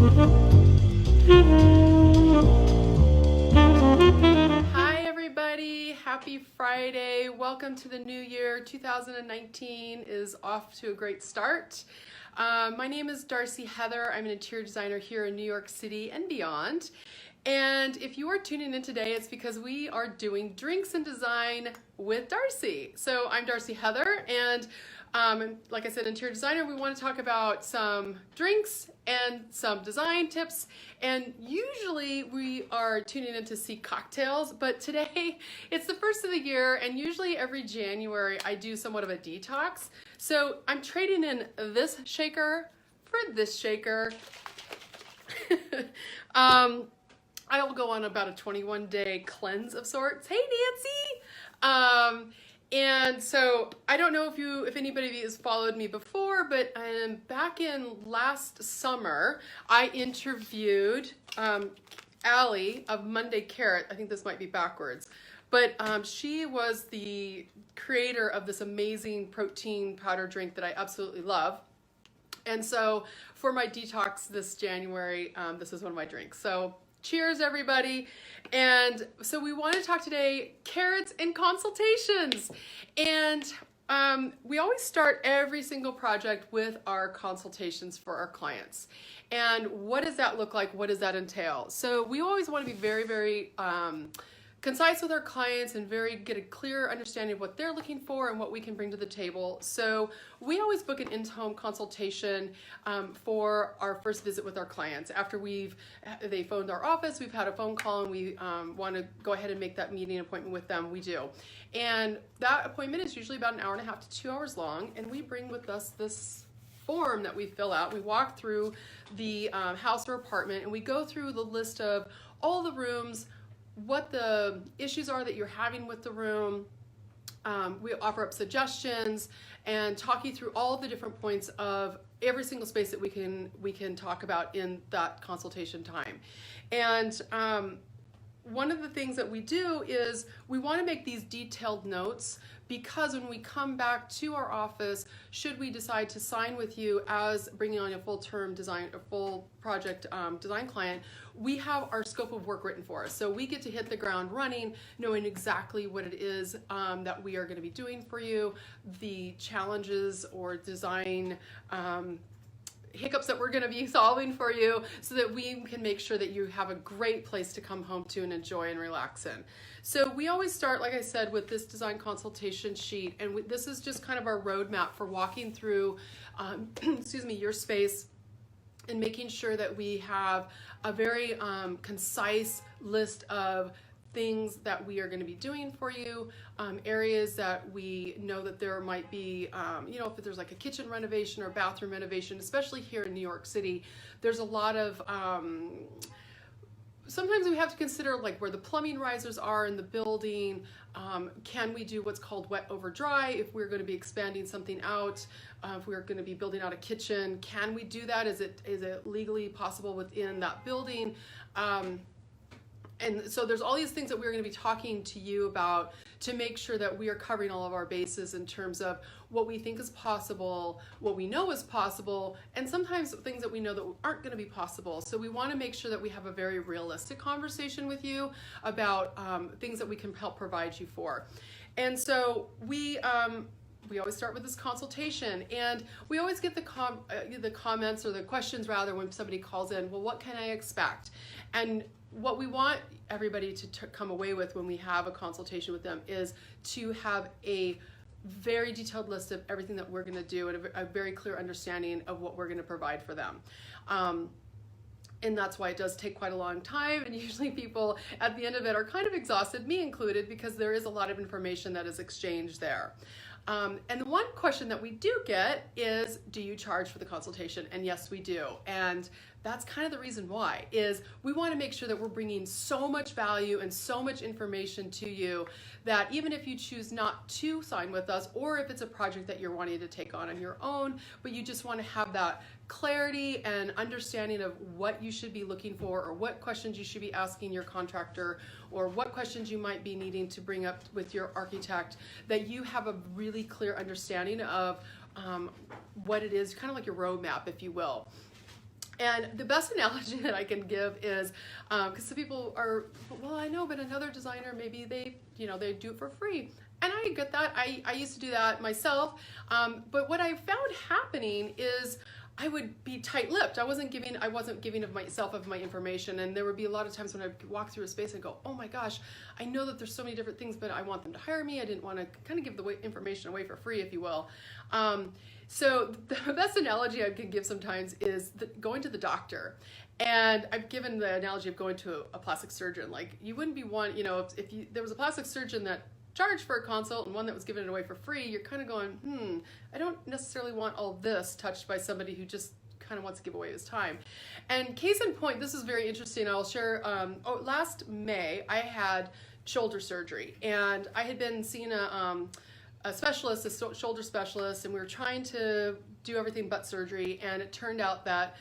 Hi everybody, happy Friday. Welcome to the new year. 2019 is off to a great start. My name is Darci Hether. I'm an interior designer here in New York City and beyond. And if you are tuning in today, it's because we are doing Drinks and Design with Darci. So I'm Darci Hether, and like I said, interior designer. We want to talk about some drinks and some design tips. And usually we are tuning in to see cocktails, but today it's the first of the year, and usually every January I do somewhat of a detox. So I'm trading in this shaker for this shaker. I will go on about a 21-day cleanse of sorts. Hey, Nancy! And so I don't know if anybody has followed me before, but back in last summer, I interviewed Allie of Monday Carrot. I think this might be backwards. But she was the creator of this amazing protein powder drink that I absolutely love. And so for my detox this January, this is one of my drinks. So cheers, everybody. And so we want to talk today, carrots and consultations. And we always start every single project with our consultations for our clients. And what does that look like? What does that entail? So we always want to be very, very concise with our clients and get a clear understanding of what they're looking for and what we can bring to the table. So we always book an in-home consultation for our first visit with our clients. After they phoned our office, we've had a phone call, and we want to go ahead and make that meeting appointment with them, we do. And that appointment is usually about an hour and a half to 2 hours long, and we bring with us this form that we fill out. We walk through the house or apartment, and we go through the list of all the rooms, what the issues are that you're having with the room. We offer up suggestions and talk you through all the different points of every single space that we can talk about in that consultation time. And one of the things that we do is we want to make these detailed notes, because when we come back to our office, should we decide to sign with you as bringing on a full-term design, a full project design client, we have our scope of work written for us. So we get to hit the ground running, knowing exactly what it is that we are going to be doing for you, the challenges or design hiccups that we're going to be solving for you, so that we can make sure that you have a great place to come home to and enjoy and relax in. So we always start, like I said, with this design consultation sheet, and this is just kind of our roadmap for walking through excuse me, your space, and making sure that we have a very concise list of things that we are going to be doing for you, areas that we know that there might be, if there's like a kitchen renovation or bathroom renovation, especially here in New York City, there's a lot of, sometimes we have to consider like where the plumbing risers are in the building. Can we do what's called wet over dry if we're going to be expanding something out? If we're going to be building out a kitchen, can we do that? Is it legally possible within that building? And so there's all these things that we're going to be talking to you about to make sure that we are covering all of our bases in terms of what we think is possible, what we know is possible, and sometimes things that we know that aren't going to be possible. So we want to make sure that we have a very realistic conversation with you about things that we can help provide you for. And so we always start with this consultation, and we always get the comments, or the questions rather, when somebody calls in, well, what can I expect? And what we want everybody to come away with when we have a consultation with them is to have a very detailed list of everything that we're going to do, and a very clear understanding of what we're going to provide for them. And that's why it does take quite a long time, and usually people at the end of it are kind of exhausted, me included, because there is a lot of information that is exchanged there. And the one question that we do get is, do you charge for the consultation? And yes, we do. And that's kind of the reason why, is we want to make sure that we're bringing so much value and so much information to you that even if you choose not to sign with us, or if it's a project that you're wanting to take on your own, but you just want to have that clarity and understanding of what you should be looking for, or what questions you should be asking your contractor, or what questions you might be needing to bring up with your architect, that you have a really clear understanding of what it is, kind of like your roadmap, if you will. And the best analogy that I can give is, because some people are, well, I know, but another designer, maybe they, they do it for free. And I get that. I used to do that myself. But what I found happening is I would be tight-lipped. I wasn't giving of myself, of my information. And there would be a lot of times when I'd walk through a space and go, oh my gosh, I know that there's so many different things, but I want them to hire me. I didn't want to kind of give the information away for free, if you will. So the best analogy I can give sometimes is going to the doctor. And I've given the analogy of going to a plastic surgeon. Like, you wouldn't be one, if there was a plastic surgeon that charged for a consult and one that was giving it away for free, you're kind of going, I don't necessarily want all this touched by somebody who just kind of wants to give away his time. And case in point, this is very interesting. I'll share, last May, I had shoulder surgery, and I had been seeing a specialist, a shoulder specialist, and we were trying to do everything but surgery, and it turned out that,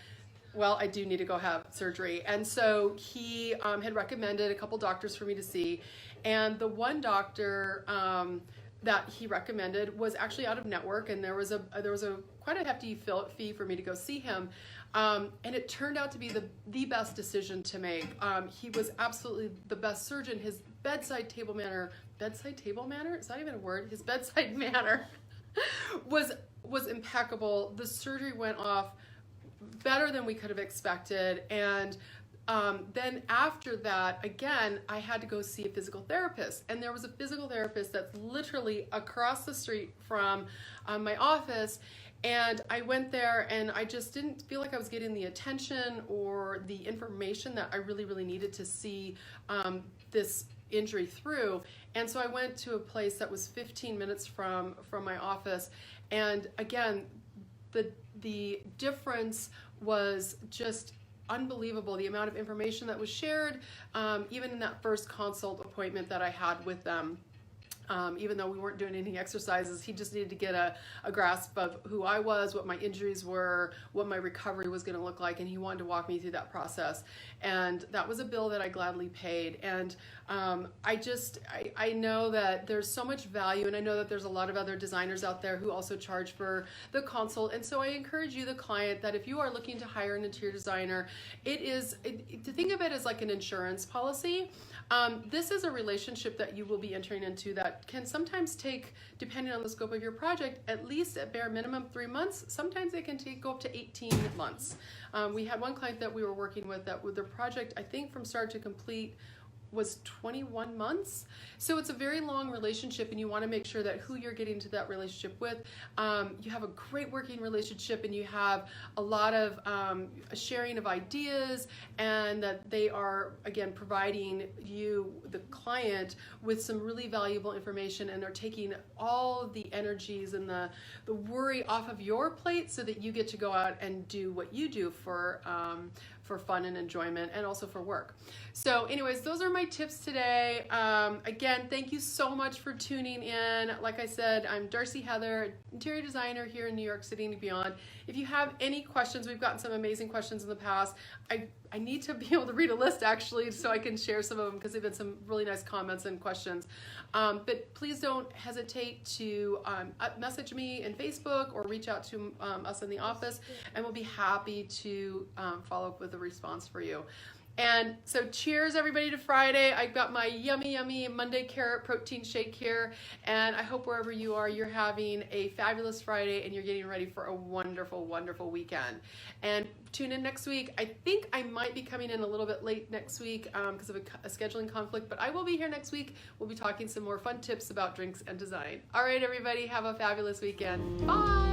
well, I do need to go have surgery. And so he had recommended a couple doctors for me to see, and the one doctor that he recommended was actually out of network, and there was a quite a hefty fee for me to go see him. And it turned out to be the best decision to make. He was absolutely the best surgeon. His bedside table manner, is that even a word? His bedside manner was impeccable. The surgery went off better than we could have expected. And then after that, again, I had to go see a physical therapist. And there was a physical therapist that's literally across the street from my office. And I went there, and I just didn't feel like I was getting the attention or the information that I really, really needed to see this injury through. And so I went to a place that was 15 minutes from my office. And again, the difference was just unbelievable. The amount of information that was shared, even in that first consult appointment that I had with them. Even though we weren't doing any exercises, he just needed to get a grasp of who I was, what my injuries were, what my recovery was going to look like, and he wanted to walk me through that process. And that was a bill that I gladly paid. And I know that there's so much value, and I know that there's a lot of other designers out there who also charge for the consult. And so I encourage you, the client, that if you are looking to hire an interior designer, to think of it as like an insurance policy. This is a relationship that you will be entering into that can sometimes take, depending on the scope of your project, at least at bare minimum 3 months. Sometimes it can go up to 18 months. We had one client that we were working with that with their project, I think from start to complete, was 21 months. So it's a very long relationship, and you want to make sure that who you're getting to that relationship with, you have a great working relationship, and you have a lot of sharing of ideas, and that they are, again, providing you, the client, with some really valuable information, and they're taking all the energies and the worry off of your plate so that you get to go out and do what you do for fun and enjoyment, and also for work. So anyways, those are my tips today. Again, thank you so much for tuning in. Like I said, I'm Darci Hether, interior designer here in New York City and beyond. If you have any questions, we've gotten some amazing questions in the past. I need to be able to read a list, actually, so I can share some of them, because they've been some really nice comments and questions. But please don't hesitate to message me in Facebook or reach out to us in the office, and we'll be happy to follow up with a response for you. And so cheers, everybody, to Friday. I've got my yummy, yummy Monday carrot protein shake here, and I hope wherever you are, you're having a fabulous Friday, and you're getting ready for a wonderful, wonderful weekend. And tune in next week. I think I might be coming in a little bit late next week because of a scheduling conflict, but I will be here next week. We'll be talking some more fun tips about drinks and design. All right, everybody, have a fabulous weekend. Bye.